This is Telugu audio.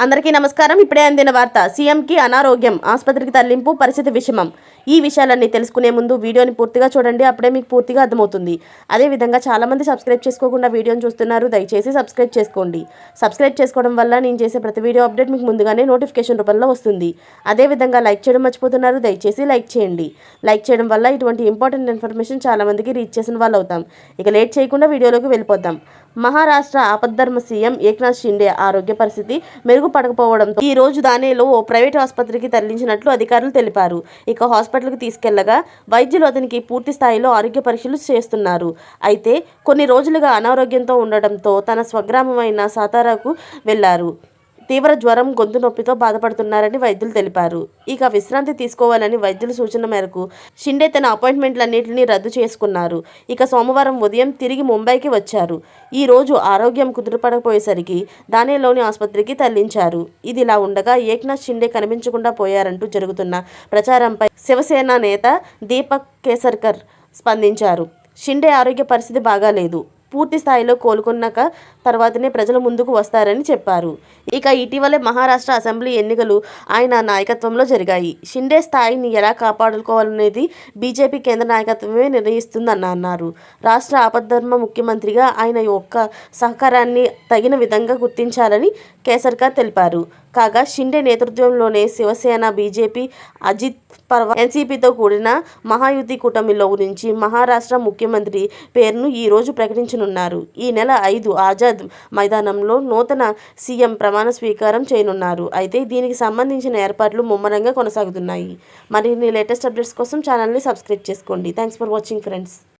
అందరికీ నమస్కారం. ఇప్పుడే అందిన వార్త. సీఎంకి అనారోగ్యం, ఆసుపత్రికి తరలింపు, పరిస్థితి విషమం. ఈ విషయాలన్నీ తెలుసుకునే ముందు వీడియోని పూర్తిగా చూడండి. అప్పుడే మీకు పూర్తిగా అర్థమవుతుంది. అదేవిధంగా చాలామంది సబ్స్క్రైబ్ చేసుకోకుండా వీడియోని చూస్తున్నారు. దయచేసి సబ్స్క్రైబ్ చేసుకోండి. సబ్స్క్రైబ్ చేసుకోవడం వల్ల నేను చేసే ప్రతి వీడియో అప్డేట్ మీకు ముందుగానే నోటిఫికేషన్ రూపంలో వస్తుంది. అదేవిధంగా లైక్ చేయడం మర్చిపోతున్నారు. దయచేసి లైక్ చేయండి. లైక్ చేయడం వల్ల ఇటువంటి ఇంపార్టెంట్ ఇన్ఫర్మేషన్ చాలామందికి రీచ్ చేసిన వాళ్ళు అవుతాం. ఇక లేట్ చేయకుండా వీడియోలోకి వెళ్ళిపోతాం. మహారాష్ట్ర ఆపద్ధర్మ సీఎం ఏక్నాథ్ షిండే ఆరోగ్య పరిస్థితి మెరుగుపడకపోవడంతో ఈ రోజు ధానేలో ఓ ప్రైవేట్ ఆసుపత్రికి తరలించినట్లు అధికారులు తెలిపారు. ఇక హాస్పిటల్కి తీసుకెళ్లగా వైద్యులు అతనికి పూర్తి స్థాయిలో ఆరోగ్య పరీక్షలు చేస్తున్నారు. అయితే కొన్ని రోజులుగా అనారోగ్యంతో ఉండటంతో తన స్వగ్రామమైన సాతారాకు వెళ్లారు. తీవ్ర జ్వరం, గొంతు నొప్పితో బాధపడుతున్నారని వైద్యులు తెలిపారు. ఇక విశ్రాంతి తీసుకోవాలని వైద్యుల సూచన మేరకు షిండే తన అపాయింట్మెంట్లన్నింటినీ రద్దు చేసుకున్నారు. ఇక సోమవారం ఉదయం తిరిగి ముంబైకి వచ్చారు. ఈ రోజు ఆరోగ్యం కుదుటపడకపోయేసరికి ధానేలోని ఆసుపత్రికి తరలించారు. ఇదిలా ఉండగా ఏక్నాథ్ షిండే కనిపించకుండా పోయారంటూ జరుగుతున్న ప్రచారంపై శివసేన నేత దీపక్ కేసర్కర్ స్పందించారు. షిండే ఆరోగ్య పరిస్థితి బాగాలేదు. పూర్తి స్థాయిలో కోలుకున్నాక తర్వాతనే ప్రజల ముందుకు వస్తారని చెప్పారు. ఇక ఇటీవలే మహారాష్ట్ర అసెంబ్లీ ఎన్నికలు ఆయన నాయకత్వంలో జరిగాయి. షిండే స్థాయిని ఎలా కాపాడుకోవాలనేది బీజేపీ కేంద్ర నాయకత్వమే నిర్ణయిస్తుందని అన్నారు. రాష్ట్ర ఆపద్ధర్మ ముఖ్యమంత్రిగా ఆయన యొక్క సహకారాన్ని తగిన విధంగా గుర్తించాలని కేసర్కర్ తెలిపారు. కాగా షిండే నేతృత్వంలోనే శివసేన, బీజేపీ, అజిత్ పవార్, ఎన్సీపీతో కూడిన మహాయుతి కూటమిలో నుంచి మహారాష్ట్ర ముఖ్యమంత్రి పేరును ఈ రోజు ప్రకటించనున్నారు. ఈ నెల 5 ఆజాద్ మైదానంలో నూతన సీఎం ప్రమాణ స్వీకారం చేయనున్నారు. అయితే దీనికి సంబంధించిన ఏర్పాట్లు ముమ్మరంగా కొనసాగుతున్నాయి. మరిన్ని లేటెస్ట్ అప్డేట్స్ కోసం ఛానల్ని సబ్స్క్రైబ్ చేసుకోండి. Thanks for watching friends.